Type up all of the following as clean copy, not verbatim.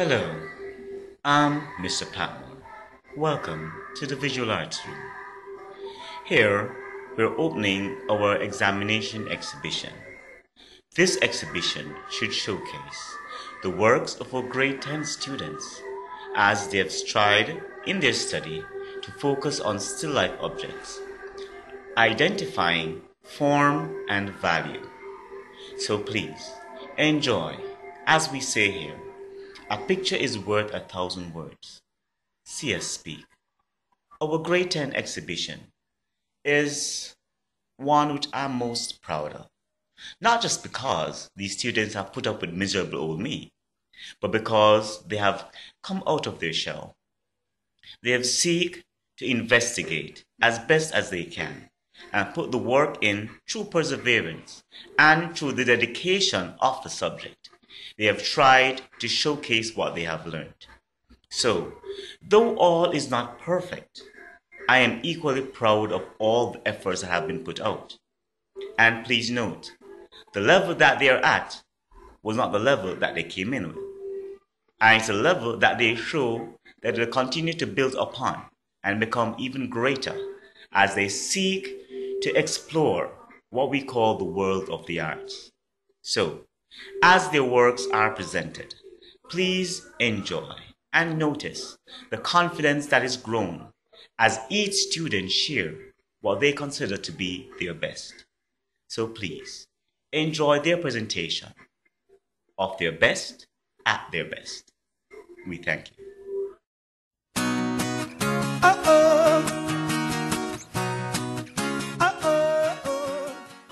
Hello, I'm Mr. Patmore. Welcome to the Visual Arts Room. Here, we're opening our examination exhibition. This exhibition should showcase the works of our grade 10 students as they have strived in their study to focus on still life objects, identifying form and value. So please, enjoy. As we say here, a picture is worth 1,000 words. See us speak. Our grade 10 exhibition is one which I'm most proud of. Not just because these students have put up with miserable old me, but because they have come out of their shell. They have seek to investigate as best as they can and put the work in through perseverance and through the dedication of the subject. They have tried to showcase what they have learned. So, though all is not perfect, I am equally proud of all the efforts that have been put out. And please note, the level that they are at was not the level that they came in with. And it's a level that they show that they'll continue to build upon and become even greater as they seek to explore what we call the world of the arts. So, as their works are presented, please enjoy and notice the confidence that is grown as each student share what they consider to be their best. So please, enjoy their presentation of their best at their best. We thank you.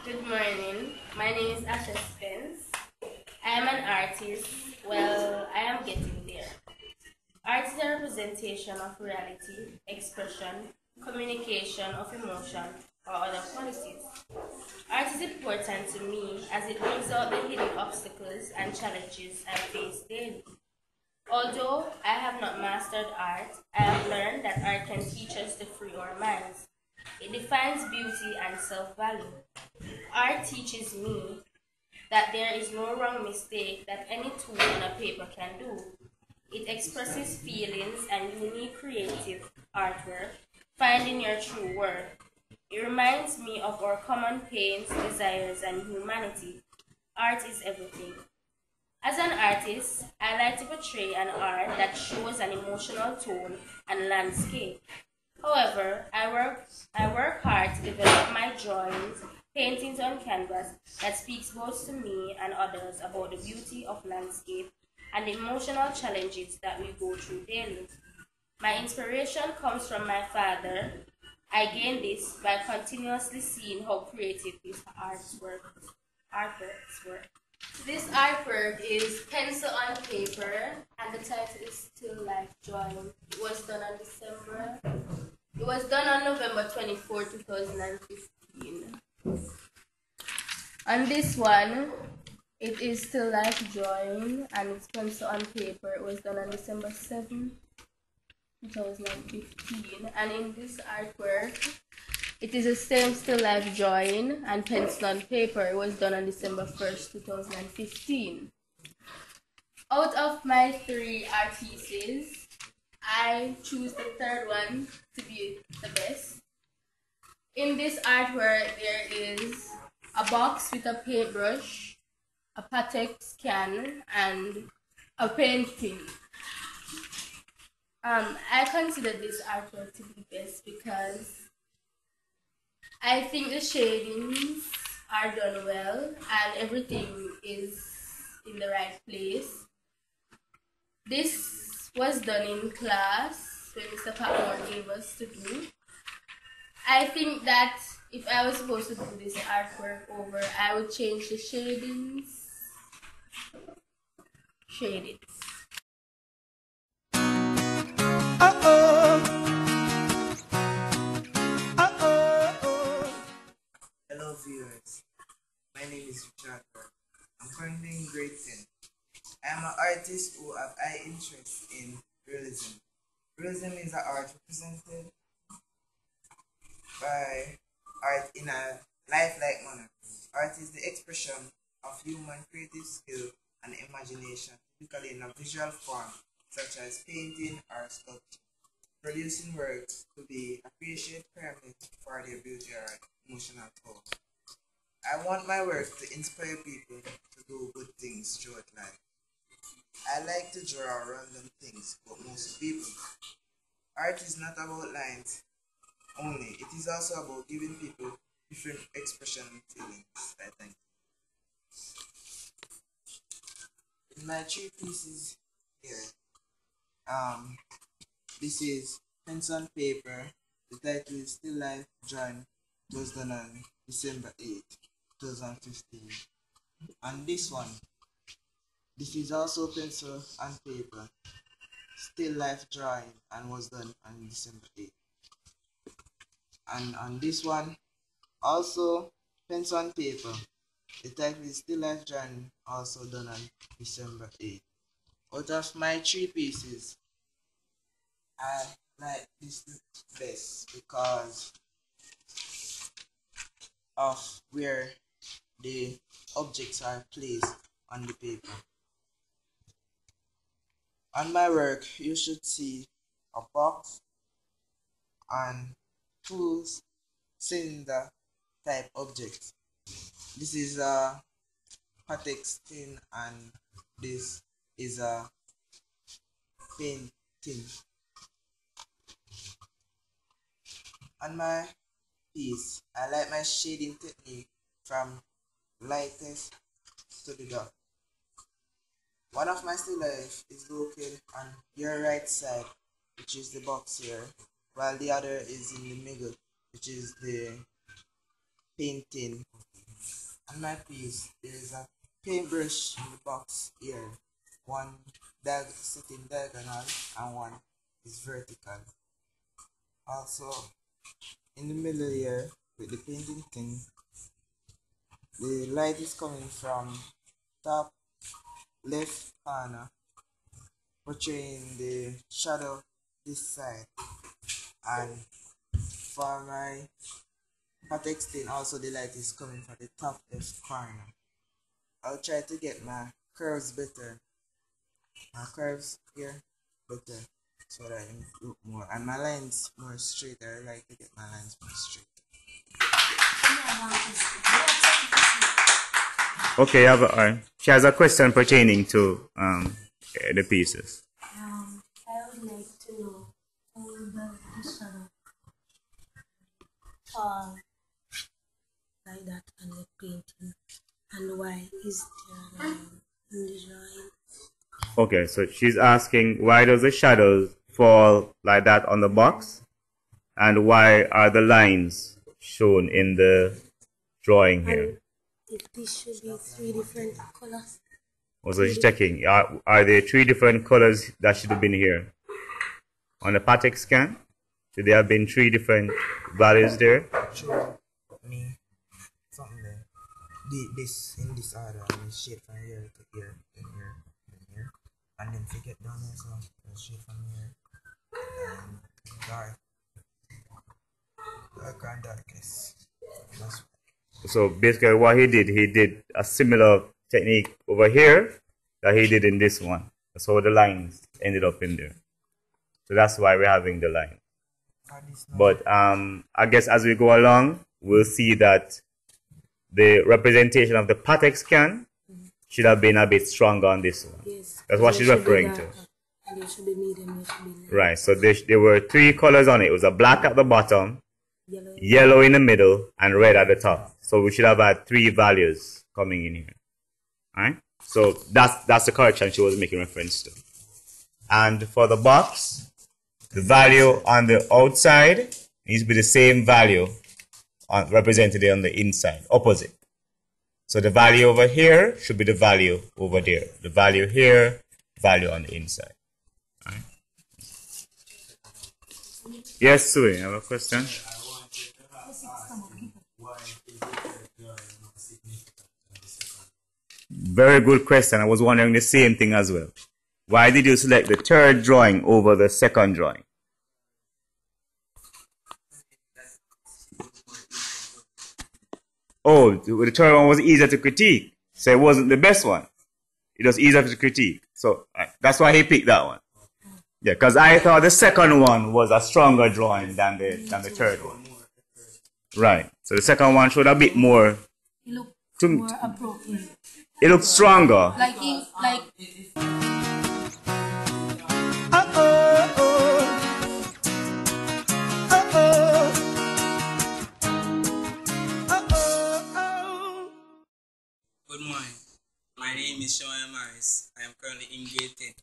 Good morning. My name is Asha Spence. I am an artist. Well, I am getting there. Art is a representation of reality, expression, communication of emotion, or other qualities. Art is important to me as it brings out the hidden obstacles and challenges I face daily. Although I have not mastered art, I have learned that art can teach us to free our minds. It defines beauty and self-value. Art teaches me that there is no wrong mistake that any tool on a paper can do. It expresses feelings and unique creative artwork, finding your true worth. It reminds me of our common pains, desires, and humanity. Art is everything. As an artist, I like to portray an art that shows an emotional tone and landscape. However, I work hard to develop my drawings, paintings on canvas that speaks both to me and others about the beauty of landscape and the emotional challenges that we go through daily. My inspiration comes from my father. I gain this by continuously seeing how creative his artworks work. This artwork is pencil on paper, and the title is Still Life Drawing. It was done on November 24, 2015. On this one, it is Still Life Drawing, and it's pencil on paper. It was done on December 7, 2015. And in this artwork, it is the same still life drawing and pencil on paper. It was done on December 1st, 2015. Out of my 3 art pieces, I choose the third one to be the best. In this artwork, there is a box with a paintbrush, a Patex can, and a painting. I consider this artwork to be best because I think the shadings are done well and everything is in the right place. This was done in class when Mr. Patmore gave us to do. I think that if I was supposed to do this artwork over, I would change the shadings. Hello viewers, my name is Richard. I'm currently in grade 10. I am an artist who have high interest in realism. Realism is an art represented by art in a lifelike manner. Art is the expression of human creative skill and imagination typically in a visual form, such as painting or sculpture, producing works to be appreciated primarily for their beauty or emotional power. I want my work to inspire people to do good things throughout life. I like to draw random things, but most people. Art is not about lines only, it is also about giving people different expression and feelings, I think. In my three pieces here, um, this is Pens on Paper. The title is Still Life Drawing. It was done on December 8th, 2015. And this one, this is also pencil and paper, still life drawing, and was done on December 8th. And on this one, also pencil and paper. The title is Still Life Drawing, also done on December 8th. Out of my three pieces, I like this best because of where the objects are placed on the paper. On my work, you should see a box and two cylinder type objects. This is a patex tin and this is a paint tin. On my piece, I like my shading technique from lightest to the dark. One of my still life is located on your right side, which is the box here, while the other is in the middle, which is the painting. On my piece, there is a paintbrush in the box here. One sitting diagonal and one is vertical. Also, in the middle here, with the painting thing, the light is coming from top left corner, portraying the shadow this side. And for my patex tin, also the light is coming from the top left corner. I'll try to get my curves better. My curves here better so that it look more. And my lines more straight. I like to get my lines more straight. Okay, she has a question pertaining to the pieces. I would like to know how the shadow fall like that on the painting and why is there in the drawing. Okay, so she's asking why does the shadows fall like that on the box and why are the lines shown in the drawing here? If this should be three different colors. Also, she's checking, are there three different colors that should have been here? On the Patek scan, should there have been three different values there? Show me something there. This in this order, and then shade from here to here, then here, then here. And then if you get down here, so shade from here, and dark. Dark and darkest. That's So basically what he did a similar technique over here that he did in this one. That's how the lines ended up in there. So that's why we're having the line. But I guess as we go along, we'll see that the representation of the Patek scan should have been a bit stronger on this one. Yes. That's what she's referring to. And it should be medium, it should be Right, so there were three colors on it. It was a black at the bottom, yellow in the middle, and red at the top. So we should have had three values coming in here. Alright? So that's the correction she was making reference to. And for the box, the value on the outside needs to be the same value represented on the inside, opposite. So the value over here should be the value over there. The value here, value on the inside. Alright? Yes, Sue, you have a question? Very good question. I was wondering the same thing as well. Why did you select the third drawing over the second drawing? Oh, the third one was easier to critique, so it wasn't the best one. it was easier to critique. So that's why he picked that one. Yeah, because I thought the second one was a stronger drawing than the third one. Right. So the second one showed a bit more. It looked To, more appropriate. It looked stronger. Like Good morning. My name is Sean Morris. I am currently in grade 10.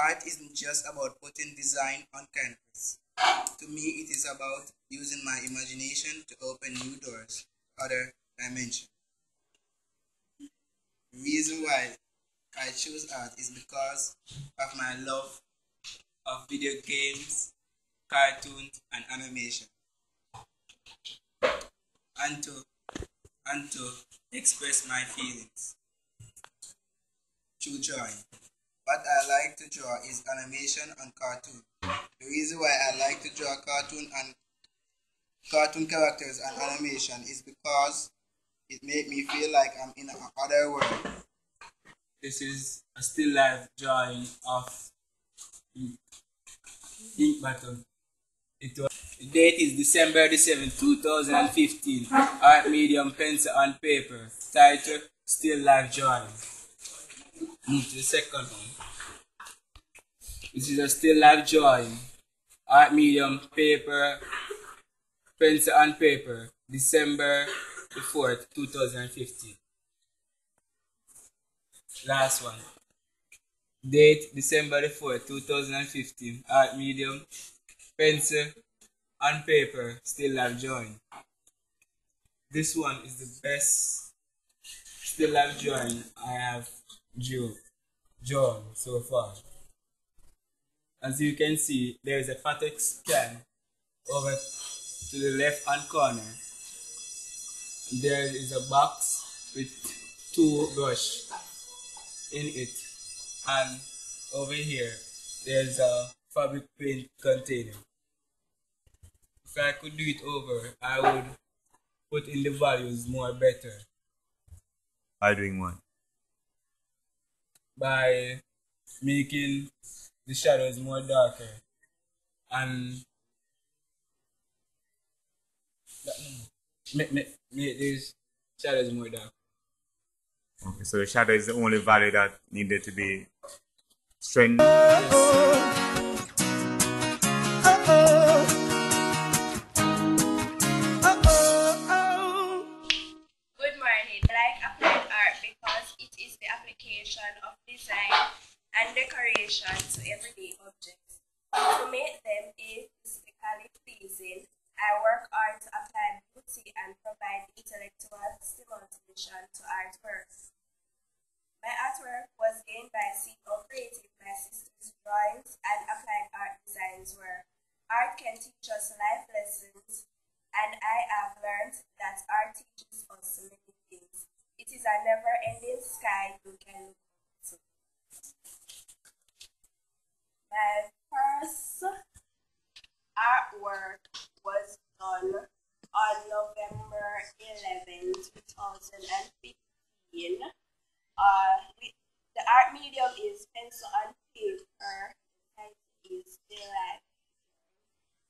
Art isn't just about putting design on canvas. To me, it is about using my imagination to open new doors, other dimensions. The reason why I chose art is because of my love of video games, cartoons, and animation, and to express my feelings through drawing. What I like to draw is animation and cartoon. The reason why I like to draw cartoon characters and animation is because it makes me feel like I'm in another world. This is a still life drawing of ink bottle. The date is December the 7th, 2015. Art medium, pencil and paper. Title, still life drawing. Move to the second one. This is a still life drawing. Art medium, paper, pencil and paper. December the 4th, 2015. Last one. Date, December the 4th, 2015. Art medium, pencil and paper, still life drawing. This one is the best still life drawing I have drawn so far. As you can see, there is a Patex can over to the left hand corner. There is a box with 2 brushes in it, and over here there's a fabric paint container. If I could do it over, I would put in the values more better. By doing what? By making the shadows more darker and make these shadows more dark. Okay, so the shadow is the only value that needed to be strengthened. Yes. Good morning. I like applied art because it is the application of design and decoration to everyday objects. To make them aesthetically pleasing, I work hard to apply beauty and provide intellectual stimulation to artworks. My artwork was gained by seeing how creative my sister's drawings and applied art designs were. Art can teach us life lessons, and I have learned that art teaches us so many things. It is a never-ending sky you can look up to. My first artwork was done on November 11, 2015. The art medium is pencil and paper, and is still life.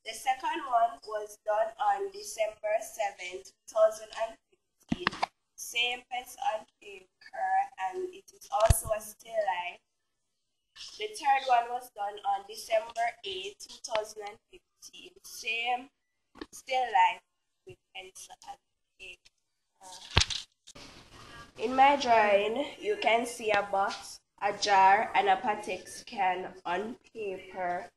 The second one was done on December 7, 2015. Same pencil and paper, and it is also a still life. The third one was done on December 8, 2015. Same still life with pencil and paper. In my drawing, you can see a box, a jar, and a Patex can on paper.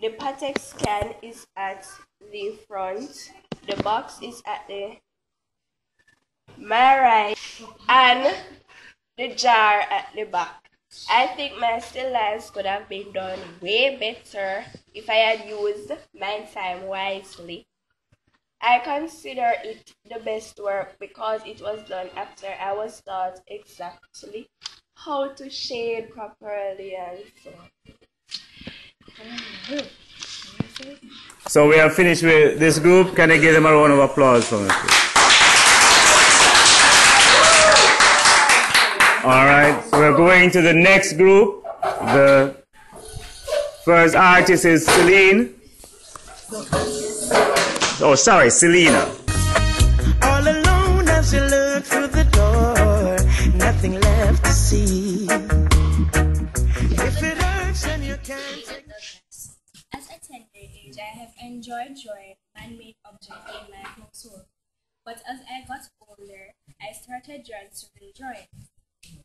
The Patex can is at the front, the box is at my right, and the jar at the back. I think my still lives could have been done way better if I had used my time wisely. I consider it the best work because it was done after I was taught exactly how to shade properly and so on. So we have finished with this group. Can I give them a round of applause for me? All right, so we're going to the next group. The first artist is Celine. Oh, sorry, Selena. All alone as you look through the door, nothing left to see. If it hurts and you can't take. At a tender age, I have enjoyed drawing man-made objects in my household. But as I got older, I started drawing certain drawings.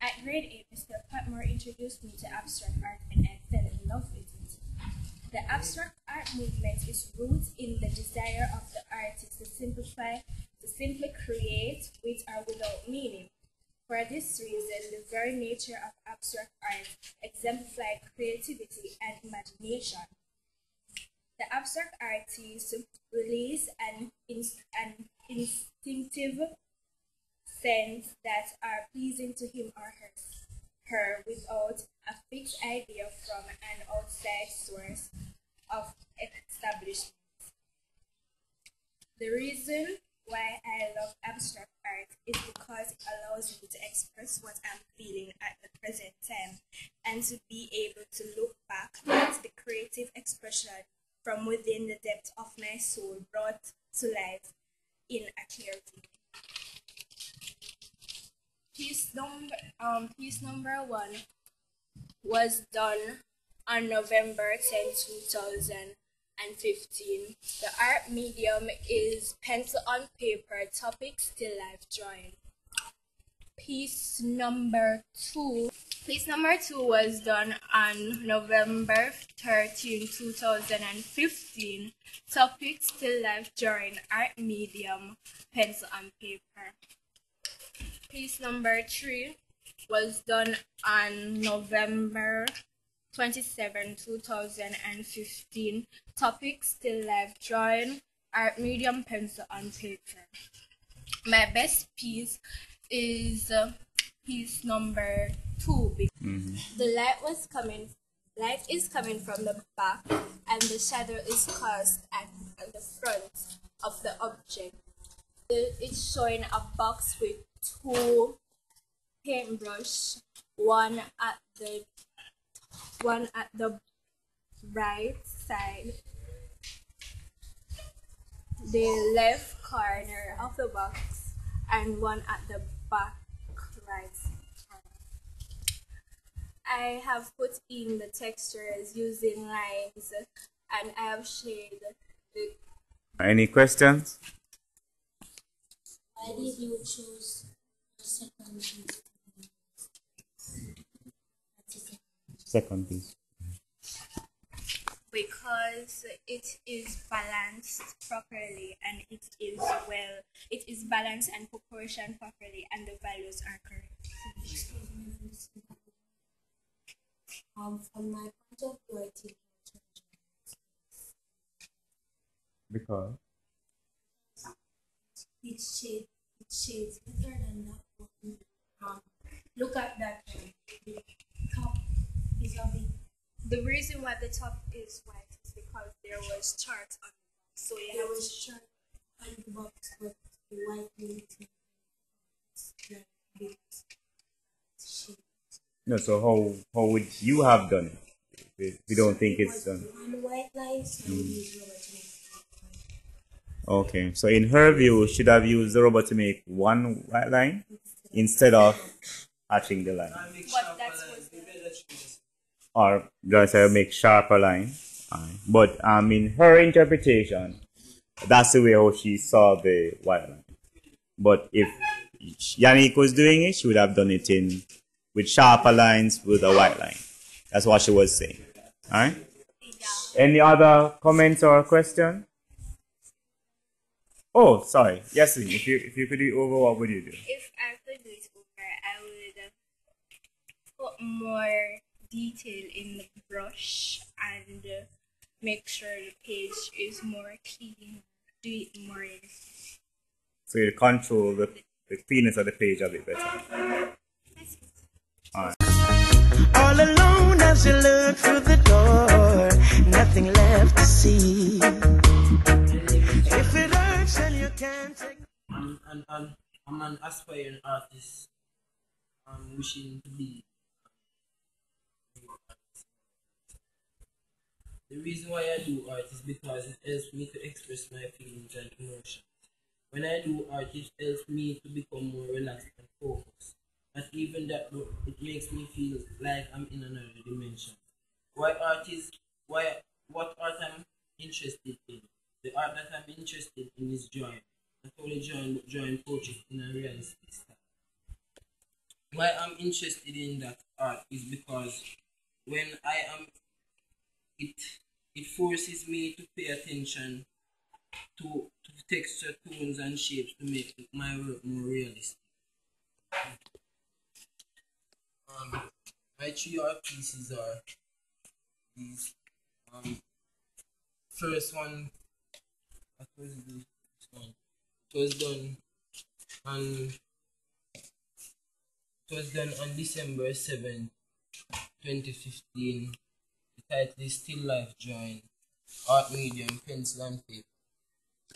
At grade 8, Mr. Patmore introduced me to abstract art and I fell in love with it. The abstract art movement is rooted in the desire of the artist to simply create with or without meaning. For this reason, the very nature of abstract art exemplifies creativity and imagination. The abstract artist release an instinctive sense that are pleasing to him or her without a fixed idea from an outside source of establishment. The reason why I love abstract art is because it allows me to express what I'm feeling at the present time and to be able to look back at the creative expression from within the depth of my soul brought to life in a clear view. Piece number 1 was done on November 10, 2015. The art medium is pencil on paper, topic still life drawing. Piece number 2 was done on November 13, 2015. Topic still life drawing, art medium, pencil on paper. Piece number 3 was done on November 27, 2015. Topic still life drawing, art medium, pencil on paper. My best piece is piece number 2. The light is coming from the back and the shadow is cast at the front of the object. It's showing a box with 2 paintbrush, one at the right side, the left corner of the box, and one at the back right corner. I have put in the textures using lines and I have shaded the. Any questions? Why did you choose the second piece? Second piece. Because it is balanced properly and it is balanced and proportioned properly and the values are correct. From my point of view, I think Because it shades better than that one. Look at that one. The top is a bit. The reason why the top is white is because there was charts on the box. So There was chart on the box, but the white meat like this shade. no. So how would you have done it? If you don't think it's done. On white lines, I would use rubber to make Okay. So in her view, should have used the rubber to make one white line instead of hatching the line, But that's what or just make sharper line. But in her interpretation, that's the way how she saw the white line. But if Yannick was doing it, she would have done it with sharper lines with a white line. That's what she was saying. Alright? Any other comments or question? Oh, sorry. Yes, if you could do it over, what would you do? if I could do it over, I would put more detail in the brush and make sure the page is more clean. Do it more. So you control the cleanness of the page a bit better. Alright. All alone as you look through the door, nothing left to see. If it hurts and you can't take. I'm an aspiring artist. wishing to be. The reason why I do art is because it helps me to express my feelings and emotions. When I do art, it helps me to become more relaxed and focused. But even that, it makes me feel like I'm in another dimension. Why art is why what art I'm interested in? The art that I'm interested in is drawing. Not only drawing, but drawing portraits in a realistic style. Why I'm interested in that art is because when I am it it forces me to pay attention to texture, tones, and shapes to make my work more realistic. My three art pieces are these. First one, what was this one? It was done on December 7th, 2015. The title is Still Life Drawing, Art Medium, Pencil and Paper.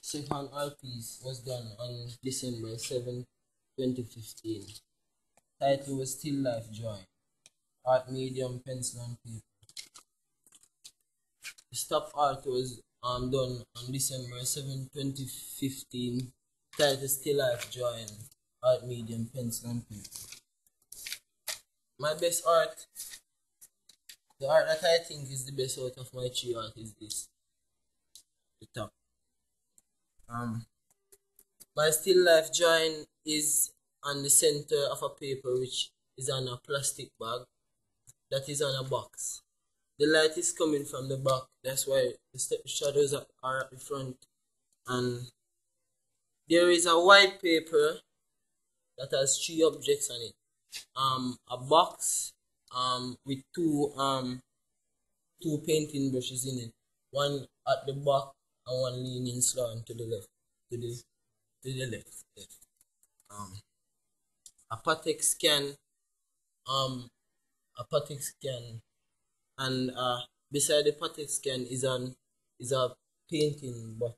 Second art piece was done on December 7th, 2015. Title was Still Life Drawing, Art Medium, Pencil and Paper. The stop art was done on December 7th, 2015. Title Still Life Drawing, Art Medium, Pencil and Paper. My best art, the art that I think is the best out of my three art is this, the top. My still life drawing is on the center of a paper which is on a plastic bag that is on a box. The light is coming from the back, that's why the shadows are at the front. And there is a white paper that has three objects on it. A box with two painting brushes in it, one at the back and one leaning slant to the left, to the left. A Patek scan, and beside the Patek scan is a painting bottle.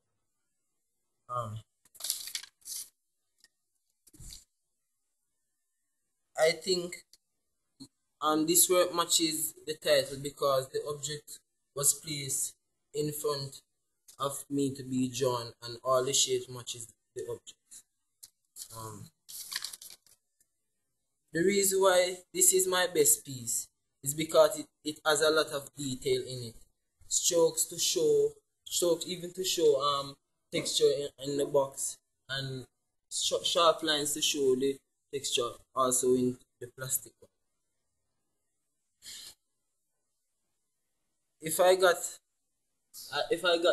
I think this work matches the title because the object was placed in front of me to be drawn and all the shapes matches the object. The reason why this is my best piece is because it has a lot of detail in it. Strokes even to show texture in the box, and sharp lines to show the texture also in the plastic one. If I got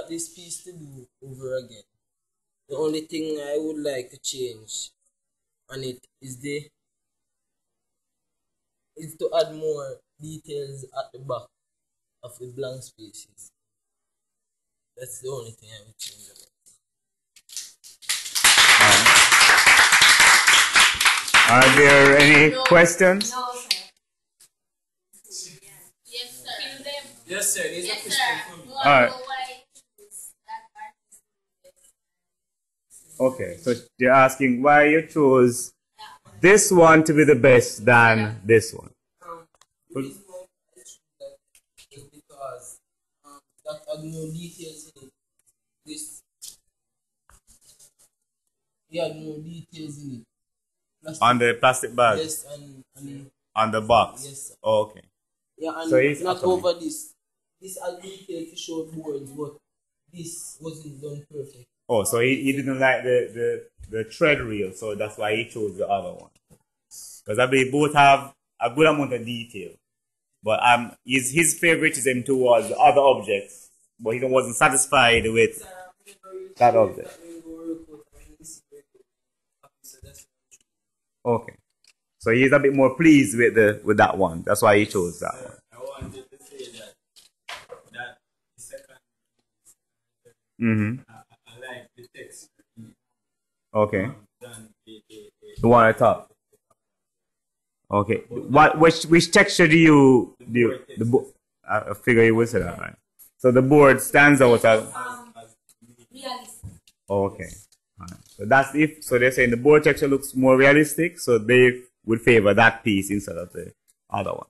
this piece to do over again, the only thing I would like to change on it is to add more details at the back of the blank spaces. That's the only thing I would change about it. Are there any questions? No, sir. Yes, sir. Yes, sir. There's a question for me. All right. Okay, so you're asking why you chose this one to be the best than this one. The reason why I chose that is because that had no details in it. He had no details in it. On the plastic bag? Yes, and on the box? Yes, sir. Oh, okay. Yeah, and so it's not over this. This had details to show boards, but this wasn't done perfect. Oh, so he didn't like the thread reel, so that's why he chose the other one. Because I believe both have a good amount of detail. But his favoritism towards the other objects, but he wasn't satisfied with that object. Okay. So he's a bit more pleased with that one. That's why he chose that one. I wanted to say that the second I like the text. Okay. Than the one at the top. Okay. Which texture do you I figure you would say that, right? So the board stands out as realistic. okay. Right. So that's so they're saying the board texture looks more realistic, so they would favor that piece instead of the other one.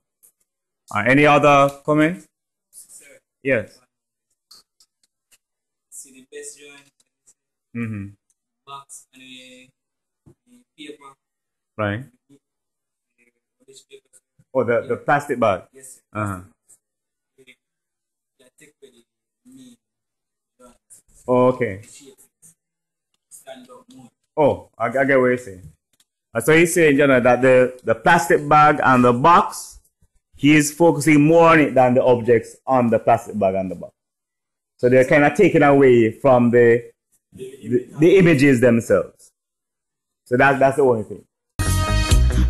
Any other comments? Sir, Yes. see the best joint, Mm-hmm. box, and a paper, Right. this paper. Oh, the plastic bag. Yes, sir. Uh-huh. Yeah, take with the main joint. Oh, okay. The shape stand up more. Oh, I get what you're saying. So he's saying, you know, that the plastic bag and the box, he is focusing more on it than the objects on the plastic bag and the box. So they're kind of taken away from the images themselves. So that's the only thing.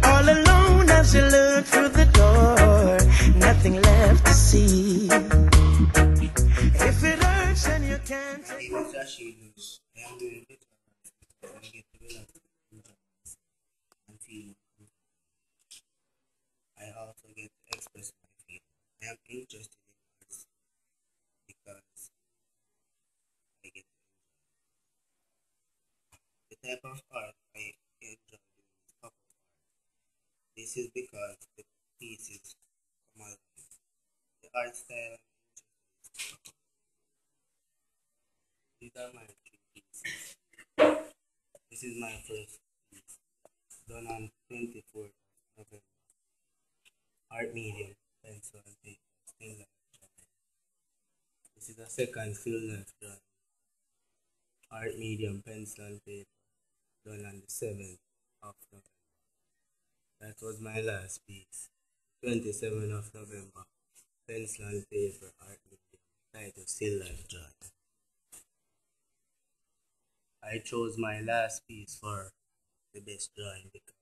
All alone as you look through the door, nothing left to see. If it hurts and you can't take My name is Rashid. I am doing it because I get to relax and feel. I also get to express my feelings. I am interested in arts because I get to enjoy. The type of art I enjoy doing is pop art. This is because the pieces come alive. The art style I'm interested in. These are my three pieces. This is my first piece, done on 24th November. Art medium, pencil and paper, still life drawing. This is a second still life drawing. Art medium, pencil and paper, done on the 7th of November. That was my last piece. 27th of November, pencil and paper, art medium, title still life drawing. I chose my last piece for the best drawing because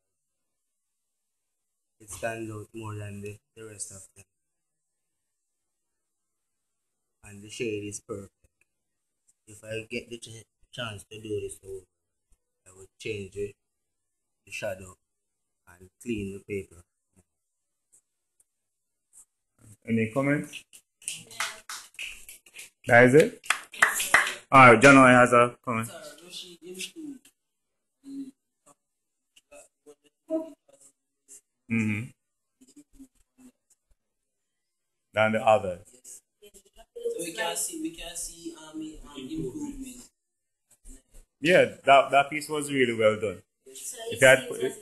it stands out more than the rest of them. And the shade is perfect. If I get the chance to do this over, I would change the shadow and clean the paper. Any comments? That is it? Alright, John has a comment. Mm-hmm. Than the others. So we can see improvement. Yeah, that piece was really well done. If you had put it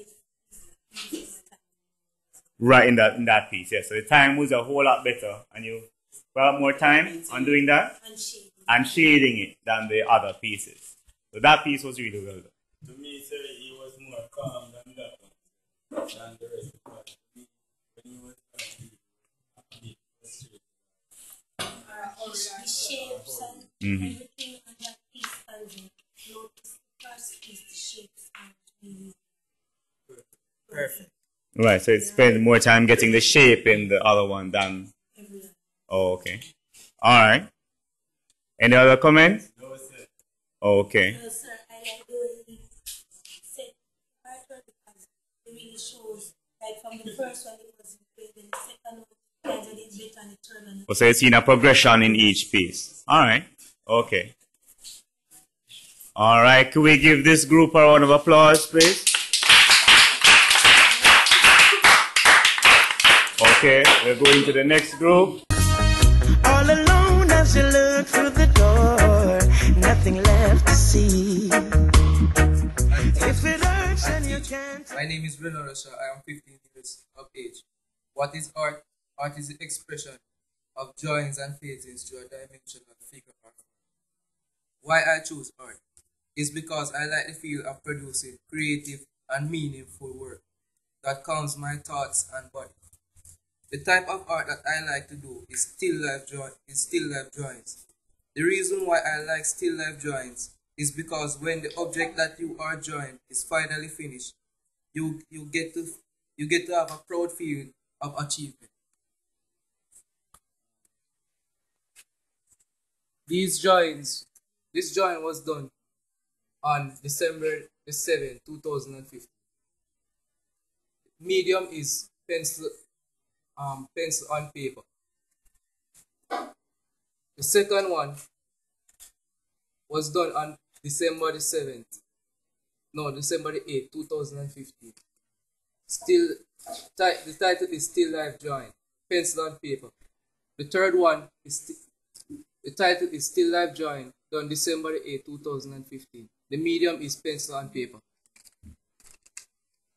right in that piece, yeah. So the time was a whole lot better, and you got more time on doing that and shading it than the other pieces. So that piece was really well done. To me, sir, he was more calm than that one, than the rest of us. When he was trying The shapes and Mm-hmm. everything on that piece stands out. Notice the first piece, the shapes are really Perfect. Right, so it spends more time getting the shape in the other one than. everywhere. Oh, okay. Alright. Any other comments? no, sir. Okay. No, sir, I like the way he set artwork because it really shows, like from the first one it was great, then the second one kind of did better, and the third one. So you've seen a progression in each piece. Alright. Okay. Alright, could we give this group a round of applause, please? Okay, we're going to the next group. all alone as you look through the door, nothing left to see. If it hurts and you can't. My name is Bruno Rocha. I am 15 years of age. What is art? Art is the expression of joins and fadings through a dimensional figure art. Why I choose art is because I like the feel of producing creative and meaningful work that calms my thoughts and body. The type of art that I like to do is still life drawings. The reason why I like still life drawings is because when the object that you are drawing is finally finished, you get to have a proud feeling of achievement. This drawing was done on December the 7th, 2015. Medium is pencil on paper. The second one was done on December the 7th. No, December the 8th, 2015. Still, the title is Still Life Drawing, pencil on paper. The third one is the title is Still Life Drawing, done December 8, 2015. The medium is pencil on paper.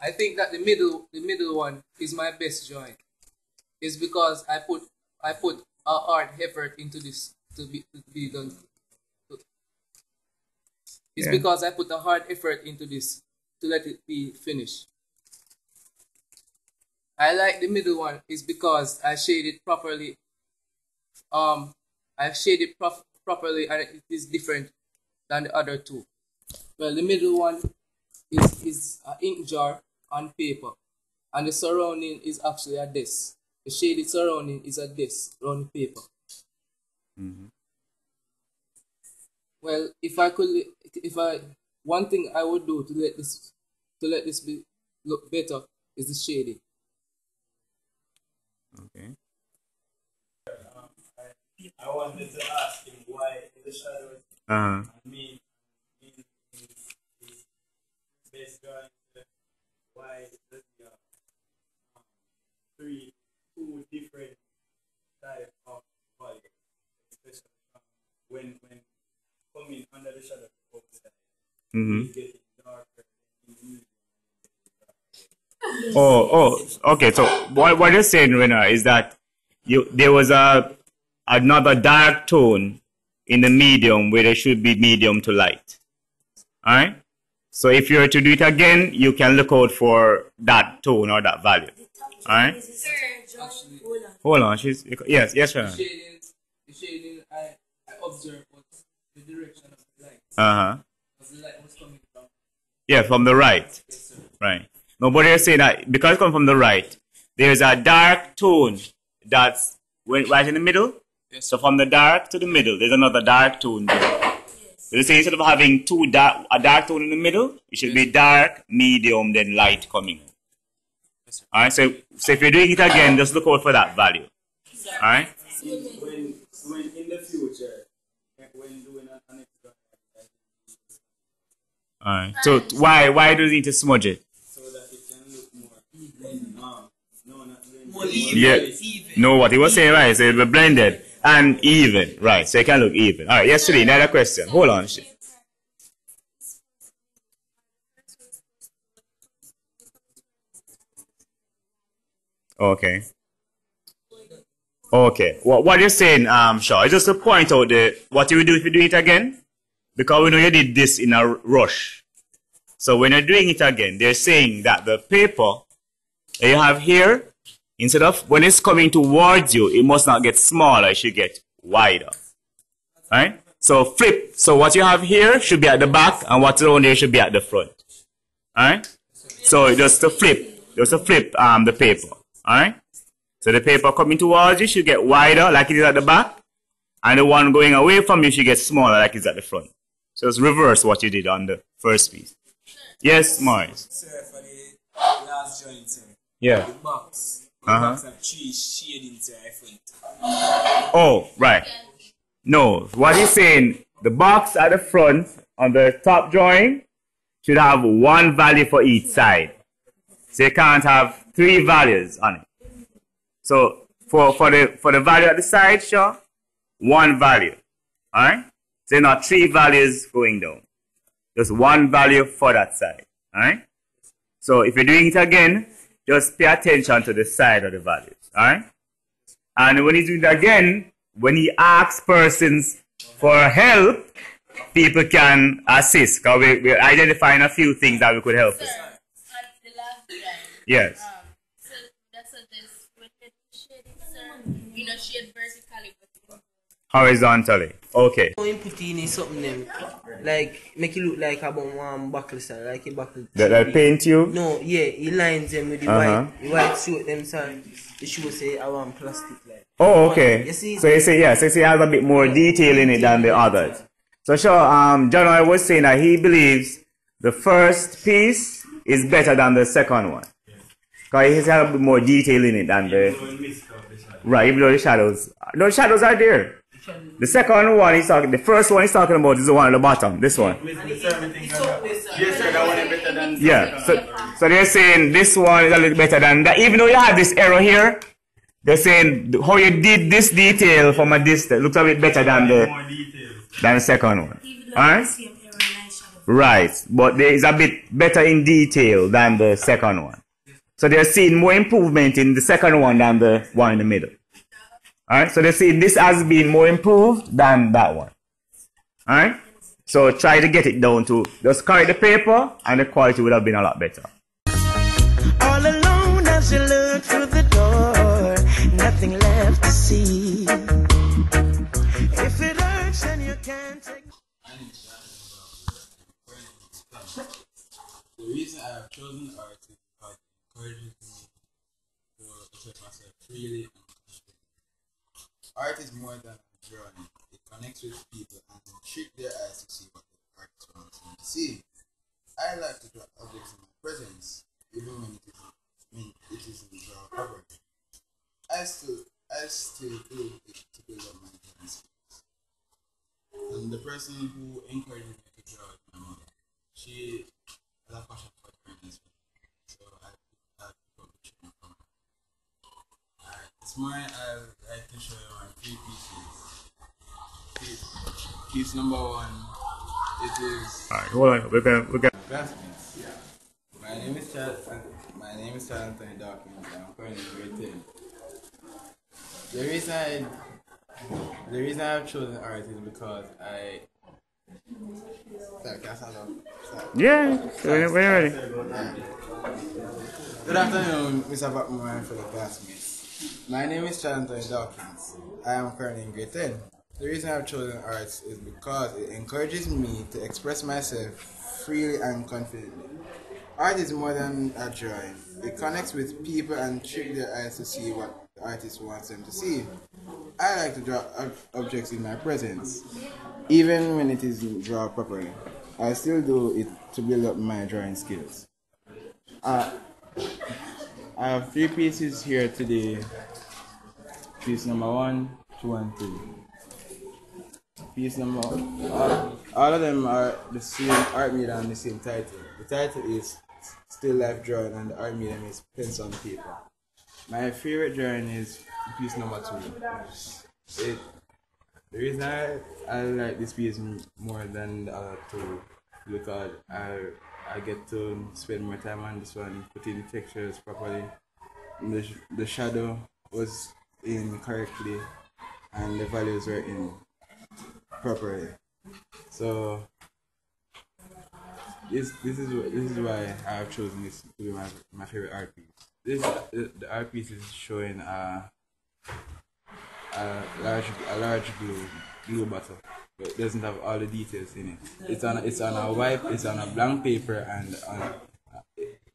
I think that the middle one is my best drawing. It's because I put a hard effort into this to be done. It's because I put a hard effort into this to let it be finished. I like the middle one is because I shaded properly. I shaded properly and it is different than the other two. Well, the middle one is an ink jar on paper, and the surrounding is actually a desk. The shaded surrounding is a desk on paper. Mm-hmm. Well, one thing I would do to let this look better is the shading. Okay. I wanted to ask him why the shadows mean his best drawing. Why the two different types of volume, especially when coming under the shadow of the sky, it's getting darker. Okay. So what you're saying, Rena, is that there was another dark tone in the medium where there should be medium to light. All right. So if you were to do it again, you can look out for that tone or that value. All right. Hold on. Yes, Rena. The shading I observed was the direction of the light. Because the light was coming from. Yeah, from the right. Yes, sir. Right. No, but they're saying that because it comes from the right, there's a dark tone that's right in the middle. Yes. So from the dark to the middle, there's another dark tone there. Yes. So they say instead of having a dark tone in the middle, it should be dark, medium, then light coming. Yes, sir. All right. So if you're doing it again, just look out for that value. All right. When in the future, when doing an extra. All right. So why do you need to smudge it? So that it can look more even. More even. Yeah. Even. No, what he was saying, right? So it'll be blended and even, right? So it can look even. All right. Yesterday, another question. Hold on. Okay. What you're saying, Shaw, is just to point out what you will do if you do it again, because we know you did this in a rush. So when you're doing it again, they're saying that the paper that you have here, instead of when it's coming towards you, it must not get smaller, it should get wider. Right? So flip. So what you have here should be at the back, and what's around there should be at the front. Alright? So just to flip the paper. Alright? So the paper coming towards you should get wider like it is at the back, and the one going away from you should get smaller like it's at the front. So it's reverse what you did on the first piece. Yes, Morris. Sir, for the last joint, sir. Yeah. The box. The box have three shadings, sir, I think. Oh, right. No, what he's saying, the box at the front on the top drawing should have one value for each side. So you can't have three values on it. So for the value at the side, sure, one value. Alright? So not three values going down. Just one value for that side. Alright? So if you're doing it again, just pay attention to the side of the values. Alright? And when he's doing it again, when he asks persons for help, people can assist. Because we're identifying a few things that we could help with. Yes. Shade vertically, but horizontally. Okay. You put in something them, like make it look like about one buckle style, like a buckle. That paint tube? No, yeah, he lines them with the white suit them side. The shoe say I want plastic like. Oh, okay. You see, so you say so it has a bit more detail in it than the others. So sure, John I was saying that he believes the first piece is better than the second one. Because it has a bit more detail in it than the right, even though the shadows are there. The second one he's talking, the first one he's talking about is the one at the bottom, this one. Yes, sir, that one is better than Yeah, so they're saying this one is a little better than that. Even though you have this error here, they're saying how you did this detail from a distance looks a bit better than the second one. Alright? Right, but there is a bit better in detail than the second one. So they're seeing more improvement in the second one than the one in the middle. Alright, so they're seeing this has been more improved than that one. Alright, so try to get it down to just correct the paper and the quality would have been a lot better. All alone as you look through the door, nothing left to see. If it hurts and you can't take. The reason I have chosen art is because it encourages me to express myself freely and confidently. Art is more than a drawing. It connects with people and tricks their eyes to see what the artist wants them to see. I like to draw objects in my presence, even when it isn't drawn properly. I still do it to build up my drawing skills. And the person who encouraged me to draw is my mother. She has a passion for drawing as well, so I picked up the training from her. This morning I would like to show you on 3 pieces. Piece number 1, it is. Alright, hold on, we're gonna. Classmates. My name is Charles Anthony Dawkins. I'm currently in grade 10. The reason I've chosen art is because I. Sorry, can I stand up? Yeah, we're ready. Good afternoon, Mr. Buckman and fellow classmates. My name is Charles Anthony Dawkins. I am currently in grade 10. The reason I've chosen arts is because it encourages me to express myself freely and confidently. Art is more than a drawing. It connects with people and tricks their eyes to see what the artist wants them to see. I like to draw objects in my presence, even when it isn't drawn properly. I still do it to build up my drawing skills. I have 3 pieces here today. Piece number 1, 2, and 3. Piece number all of them are the same art medium and the same title. The title is Still Life Drawing and the art medium is Pencil on Paper. My favorite drawing is piece number 2. The reason I like this piece more than the other 2 because I get to spend more time on this one, putting the textures properly. The shadow was in correctly and the values were in properly. So this is why I have chosen this to be my favorite art piece. The art piece is showing a large glue bottle, but it doesn't have all the details in it. It's on a blank paper, and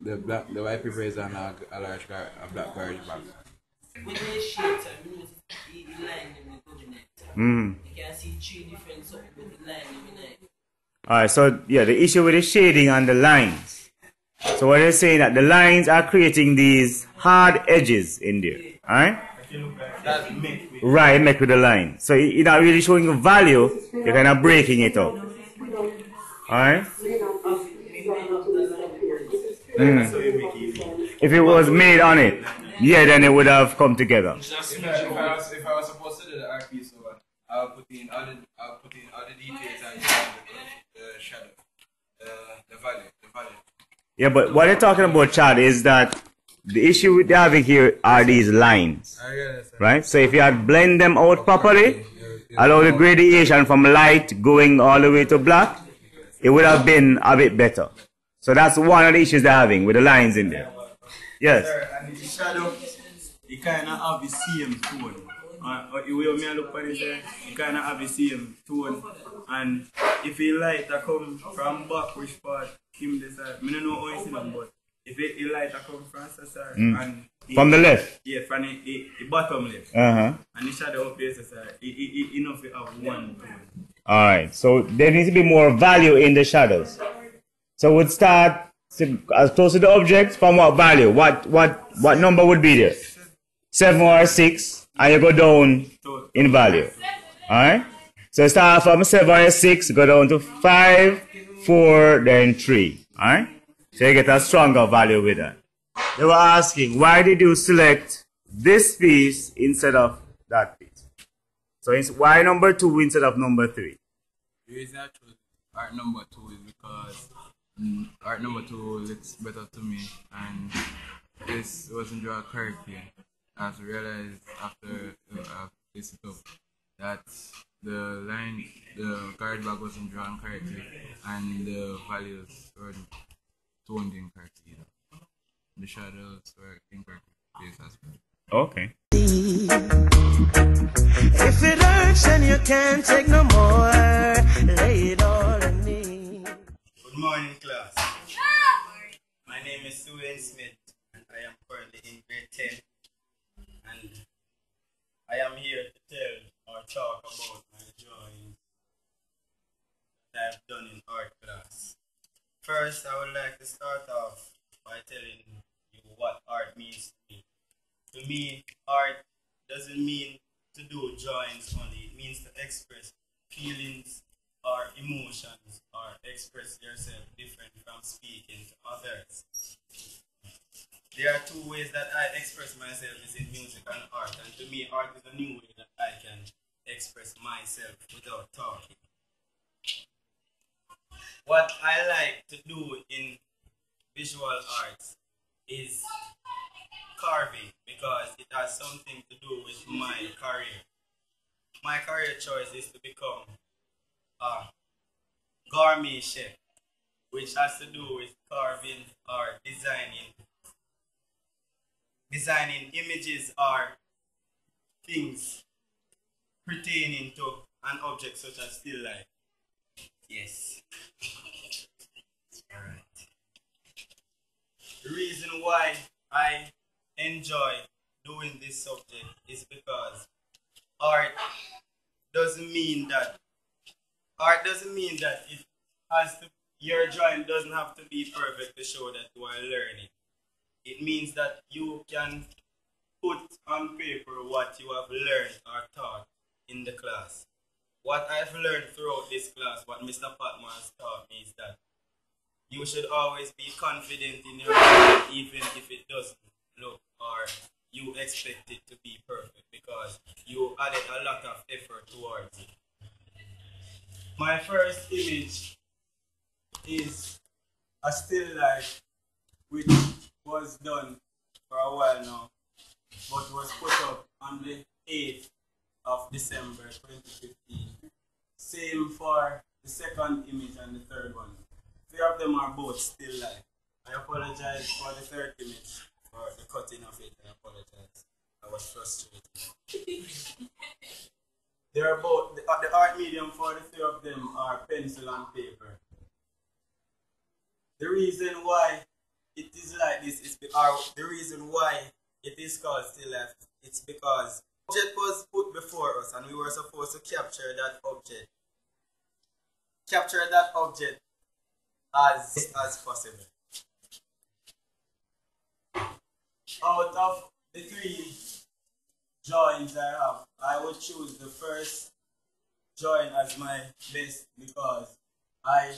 the white paper is on a black garbage bag. When they shade, the line Mm. You can see 3 different something with the line in. Alright, so yeah, the issue with the shading and the lines. So what they're saying that the lines are creating these hard edges in there. Alright? Right, make with the line. So you're not really showing the value, you're kind of breaking it up. Alright? If it was made on it, yeah, then it would have come together. If I was supposed to do the art piece over, I'll put in all the details and the shadow, the value. Yeah, but what they're talking about, Chad, is that the issue with having here are these lines. Right? So if you had blend them out properly, allow the gradation from light going all the way to black, it would have been a bit better. So that's one of the issues they're having with the lines in there. Yes. And the shadow, you kind of have the same tone. The way I look at it, you kind of have the same tone. And if the light come from back, which part, him this side, I don't know how you see them, but if the light come from the side, and from the left? Yeah, from the bottom left. Uh-huh. And the shadow up the side, enough to have one tone. Alright, so there needs to be more value in the shadows. So we'd start as close to the object from what value? What number would be there? 7 or 6, and you go down in value. Alright? So start from 7 or 6, go down to 5, 4, then 3. Alright? So you get a stronger value with that. They were asking, why did you select this piece instead of that piece? So why number 2 instead of number 3? The reason I chose art number 2 is because art number 2 looks better to me, and this wasn't drawn correctly. I have realized after this up that the card bag wasn't drawn correctly and the values weren't toned incorrectly. The shadows were incorrectly placed as well. Okay. If it hurts and you can't take no more, lay it all on me. Good morning, class. My name is Susan Smith, and I am currently in grade 10. And I am here to tell or talk about my drawings that I've done in art class. First, I would like to start off by telling you what art means to me. To me, art doesn't mean to do drawings only. It means to express feelings or emotions or express yourself different from speaking to others. There are 2 ways that I express myself is in music and art, and to me art is a new way that I can express myself without talking. What I like to do in visual arts is carving because it has something to do with my career. My career choice is to become a gourmet chef, which has to do with carving or designing images or things pertaining to an object such as still life. Yes. Alright. The reason why I enjoy doing this subject is because art doesn't mean that it has to, your drawing doesn't have to be perfect to show that you are learning. It means that you can put on paper what you have learned or taught in the class. What I've learned throughout this class, what Mr. Patman has taught me is that you should always be confident in your work even if it doesn't look or you expect it to be perfect because you added a lot of effort towards it. My first image is a still life which was done for a while now but was put up on the 8th of December 2015. Same for the second image and the third one. 3 of them are both still life. I apologize for the third image, for the cutting of it. I apologize. I was frustrated. They are both, the art medium for the 3 of them are pencil and paper. The reason why it is like this is because, the reason why it is called still life, it's because the object was put before us and we were supposed to capture that object. Capture that object as possible. Out of the 3 drawings I have, I would choose the first drawing as my best because I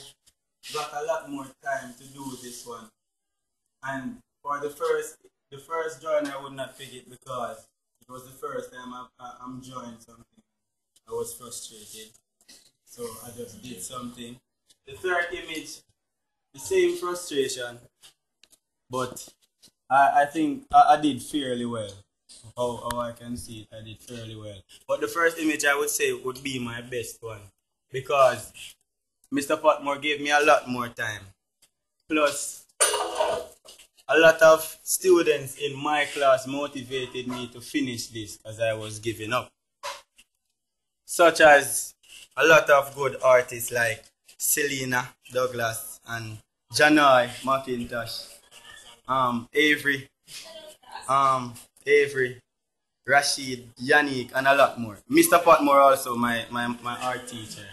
got a lot more time to do this one. And for the first drawing I would not pick it because it was the first time I'm drawing something. I was frustrated. So I just did something. The third image, the same frustration, but I think I did fairly well. How I can see it, I did fairly well. But the first image I would say would be my best one because Mr. Patmore gave me a lot more time. Plus, a lot of students in my class motivated me to finish this as I was giving up. Such as a lot of good artists like Selena Douglas and Janai McIntosh, Avery, Rashid, Yannick, and a lot more. Mr. Patmore also, my art teacher,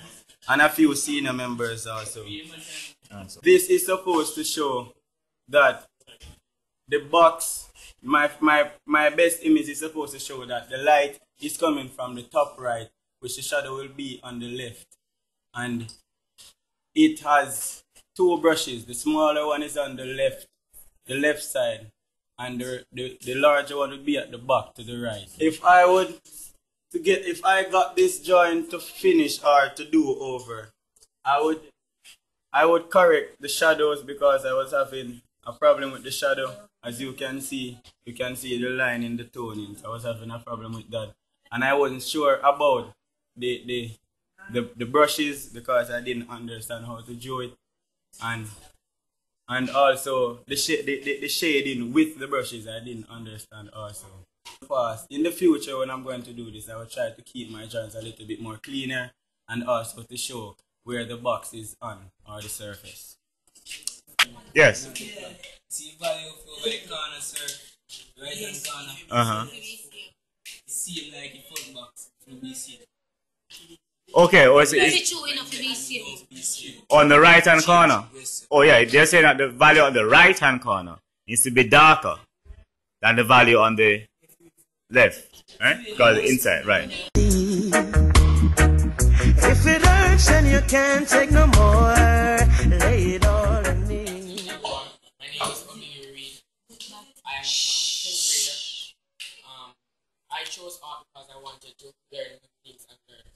and a few senior members also. This is supposed to show that the box, my best image is supposed to show that the light is coming from the top right which the shadow will be on the left. And it has two brushes. The smaller one is on the left side, and the larger one would be at the back to the right. If I got this joint to finish or to do over, I would correct the shadows because I was having a problem with the shadow. As you can see the line in the tonings. I was having a problem with that, and I wasn't sure about the brushes because I didn't understand how to do it, and also the shading with the brushes I didn't understand also. Fast. In the future when I'm going to do this, I will try to keep my joints a little bit more cleaner and also to show where the box is on or the surface. Yes. See value over the corner, sir. Right hand corner. Uh-huh. Same like the front box from BC. Okay, or is on the right hand corner? Oh yeah, they're saying that the value on the right hand corner needs to be darker than the value on the left, right? Because the inside, right? If it hurts and you can't take no more, lay it all on me. My name is Omiri Reed. I am a 10th grader. I chose art because I wanted to learn new things and learn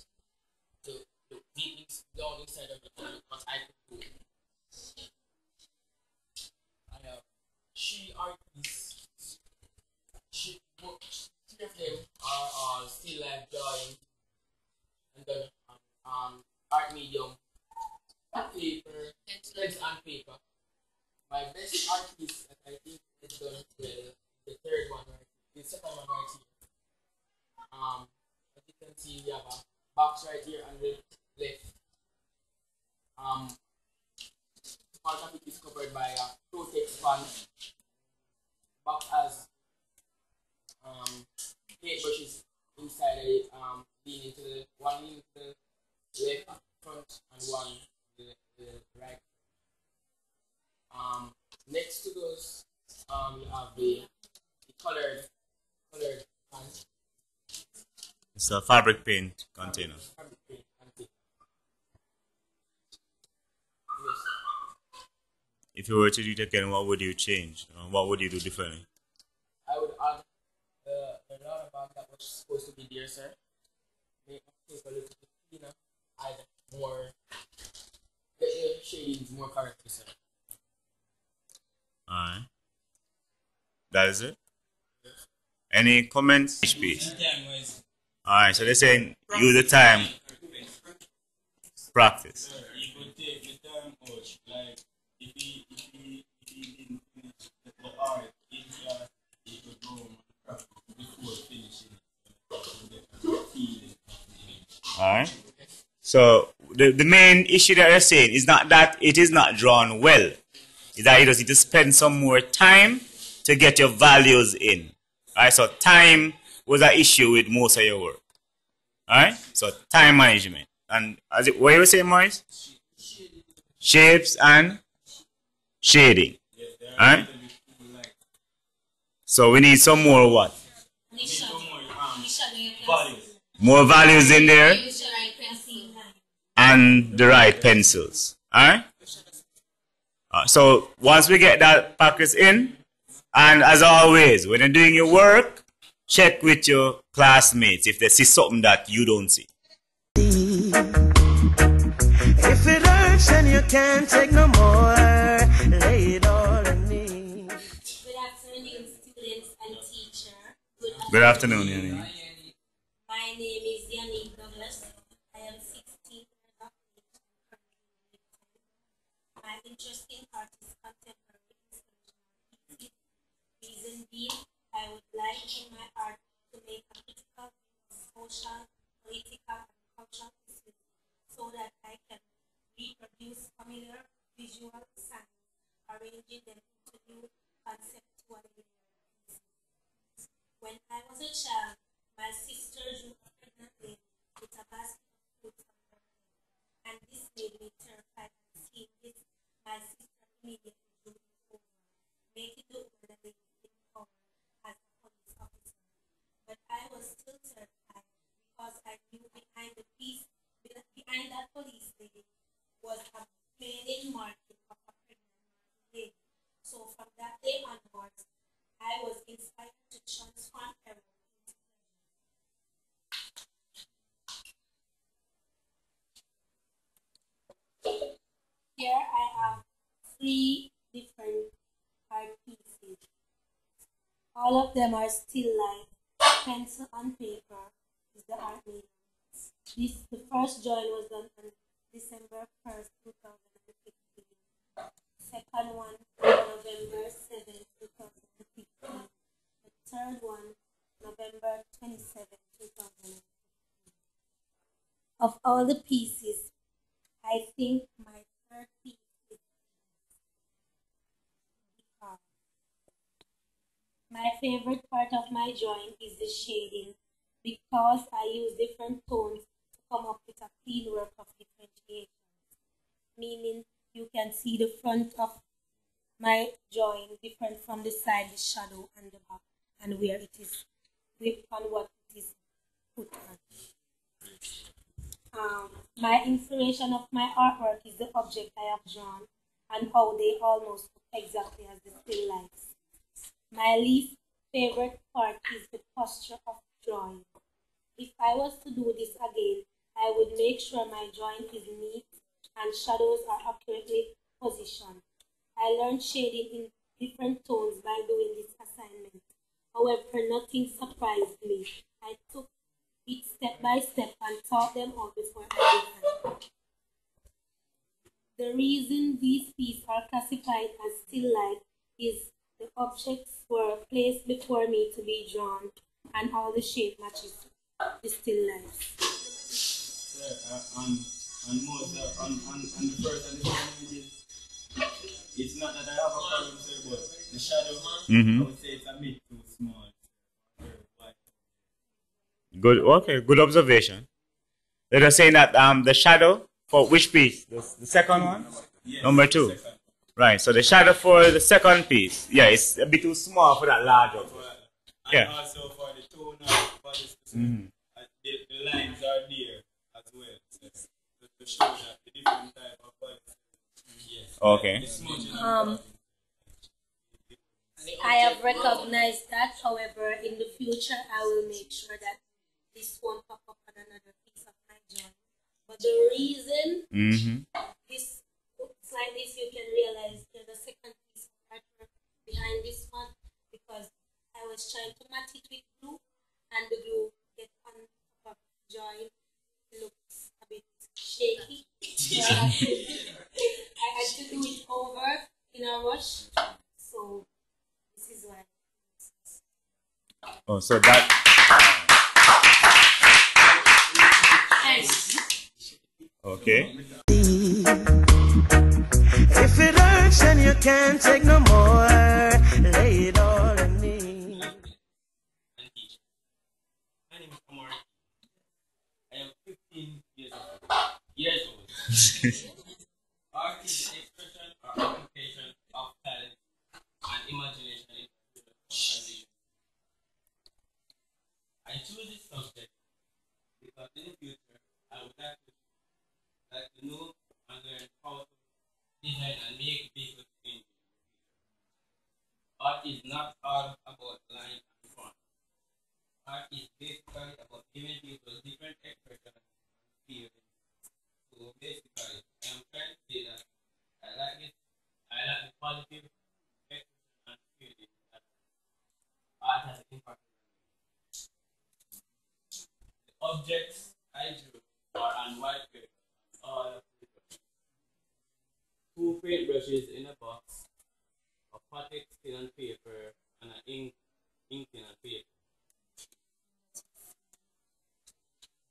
to look deep down inside of the body what I could do. I have 3 artists. Three of them are still life drawing and then art medium, paper, pencils and paper. My best artist that I think is done well, the third one right here, the second one right here. As you can see, we have a box right here on the left. Part of it is covered by a Protex fan. Box has paint brushes inside of it, leaning to the left front and one to the right. Next to those, you have the colored pants. It's a fabric paint container. Fabric paint container. If you were to do it again, what would you change? What would you do differently? I would add the rubber band that was supposed to be there, sir. Make it a little bit cleaner, add more, get the shadings more correct, sir. Alright. That is it? Any comments? Each piece. Alright, so they're saying use the time, practice. You could take the time out, like if he didn't finish the art in class, he could go and practice before finishing it. Alright. So the main issue that they're saying is not that it is not drawn well. Is that you just need to spend some more time to get your values in. Alright, so time was an issue with most of your work. Alright? So time management. And as it, what you were saying, Maurice? Shapes and shading. Alright? So we need some more what? More values in there. And the right pencils. Alright? So once we get that package in, and as always, when you're doing your work, check with your classmates if they see something that you don't see. If it hurts and you can't take no more, lay it all on me. Good afternoon, students and teacher. Good afternoon, Yanni. My name is Yanni Douglas. I am 16 years of age. My interest in art is contemporary installation. Reason being, I would like in my art to make a critical social, political, and cultural issues so that I can reproduce familiar visual signs, arranging them into new conceptual pieces. When I was a child, my sister drew a pregnant lady with a basket of fruits on her head, and this made me terrified. And seeing this, my sister immediately drew it over, making the older lady in power as a police officer. But I was still terrified because I knew behind the from that day onwards, I was inspired to transform error into pleasure. Here I have three different art pieces. All of them are still life. Pencil on paper is the art medium. The first drawing was done on December 1st, 2015. Second one, November 7th, 2015. The third one, November 27th, 2015. Of all the pieces, I think my third piece is because my favorite part of my drawing is the shading because I use different tones to come up with a clean work of differentiation. Meaning you can see the front of my drawing different from the side, the shadow and the back, and where it is with on what it is put on. My inspiration of my artwork is the object I have drawn and how they almost look exactly as the still lifes. My least favorite part is the posture of drawing. If I was to do this again, I would make sure my drawing is neat and shadows are accurately positioned. I learned shading in different tones by doing this assignment. However, nothing surprised me. I took it step by step and taught them all before I began. The reason these pieces are classified as still life is the objects were placed before me to be drawn, and all the shape matches the still life. On the first and the second images, it's not that I have a problem, sir, but the shadow, I would say it's a bit too small. Good. Okay. Good observation. They're saying that the shadow for which piece? The second one? Yes, Number 2. second. Right. So the shadow for the second piece, yeah, it's a bit too small for that large object. And Yeah. also for the tone of policy, the lines are there as well. So to show that the different type of policy. Yes. Okay. I have recognized that, however, in the future I will make sure that this won't pop up on another piece of my drawing. But the reason this looks like this, you can realize there's a second piece of artwork behind this one because I was trying to match it with glue and the glue gets on top of the drawing. It looks a bit shaky. So I had to do it over in a rush. So this is why. Oh, so that. Okay. If it hurts and you can't take no more, lay it all on me. My name is Omar. I am 15 years old. Art is the expression or application of talent and imagination in visual. I choose this subject because in the future I would like to know and learn how to design and make people think. Art is not all about line and fun. Art is basically about giving people different expressions and feelings. So basically, I am trying to say that I like the positive expression and feeling that art has an impact on me. The objects I drew are on white paper, all of the brushes. 2 paintbrushes in a box, a patek still on paper, and an inking on paper.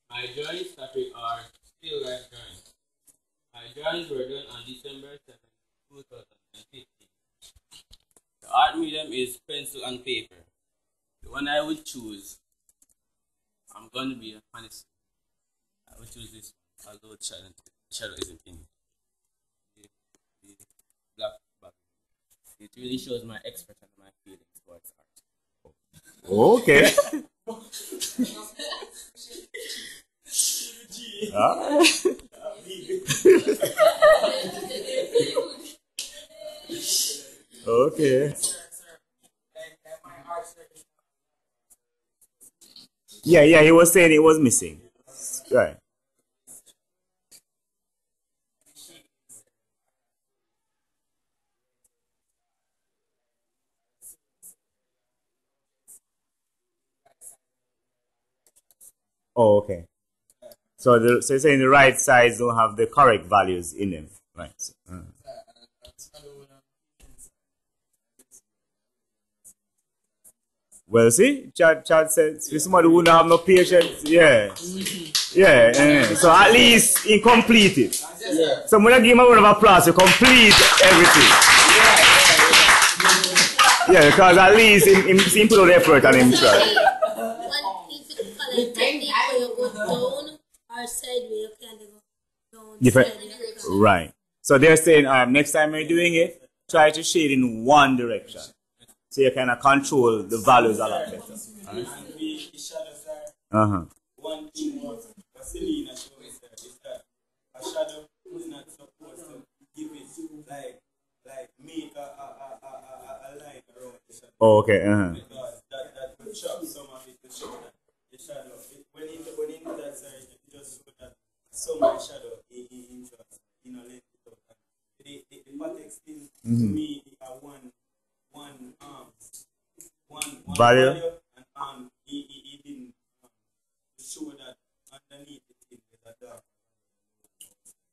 My drawings topic are still life drawings. My drawings were done on December 7th, 2015. The art medium is pencil and paper. The one I would choose, I'm going to be honest, I would choose this one, although the shadow isn't in it. The black background. It really shows my expression and my feelings towards art. Okay. Okay. Yeah, he was saying it was missing. Right. Oh, okay. So you're saying the right sides don't have the correct values in them, right? Well, see, Chad said, if somebody wouldn't have no patience, yeah. So at least he completed. Yeah. So I'm going to give him a round of applause to complete everything. Yeah, because at least he put out the effort on himself. Different. Right. So they're saying, next time you're doing it, try to shade in one direction. So you kind of control the values a lot better. Right? One thing what Selena showed is that a shadow is not supposed to give it like make a line around the shadow. Oh, okay. Because that will chop some of it to show that the shadow, when in that side, it just show that some of the shadow in just, let it out. The patex thing to me are one value, and he didn't show that underneath it is a dark.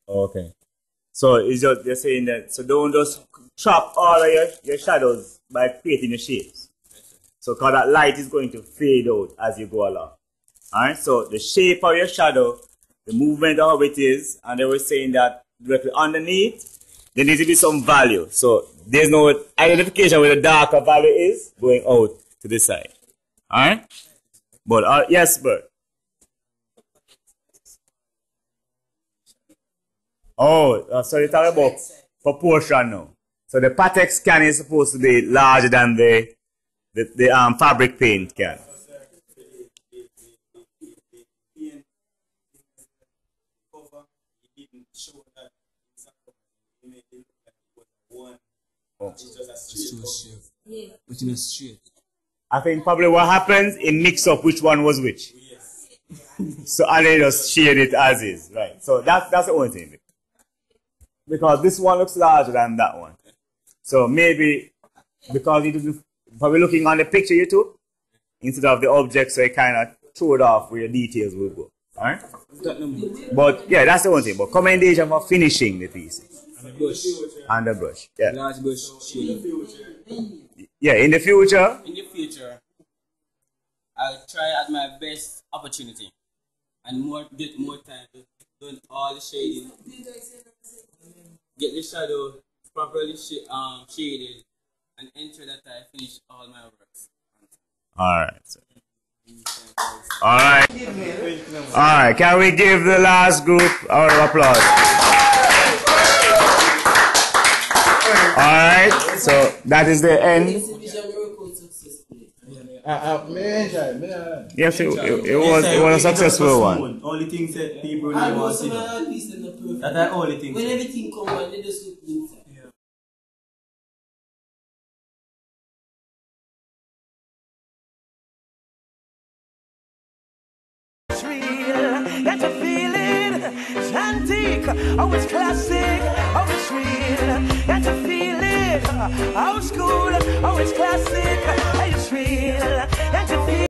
Okay. So it's just they're saying that so don't just chop all of your shadows by creating the shapes. So because that light is going to fade out as you go along. Alright, so the shape of your shadow, the movement of how it is, and they were saying that directly underneath there needs to be some value. So there's no identification where the darker value is going out to this side. Alright? But yes, Bert. Oh, so you're talking about proportion now. So the patex can is supposed to be larger than the fabric paint can. Oh. Yeah. But in a straight. I think probably what happens, it mix up which one was which. Yes. So and they just shade it as is, right? So that's the only thing. Because this one looks larger than that one. So maybe because you didn't probably looking on the picture you took instead of the object, so it kind of throw it off where your details will go. Alright? But yeah, that's the one thing. But commendation for finishing the pieces. And the brush. And the brush. Yeah. Large brush shade. Yeah, in the future. In the future, I'll try at my best opportunity and get more time to do all the shading. Get the shadow properly shaded and ensure that I finish all my works. Alright. Alright, can we give the last group a round of applause? Alright, so that is the end. Yes, it was a successful one. Only things that people really want to know. That's the only thing. When everything comes on, they just look inside. It's real, get to feel it. It's antique, oh it's classic, oh it's real, get to feel it. Old school, oh it's classic, it's real.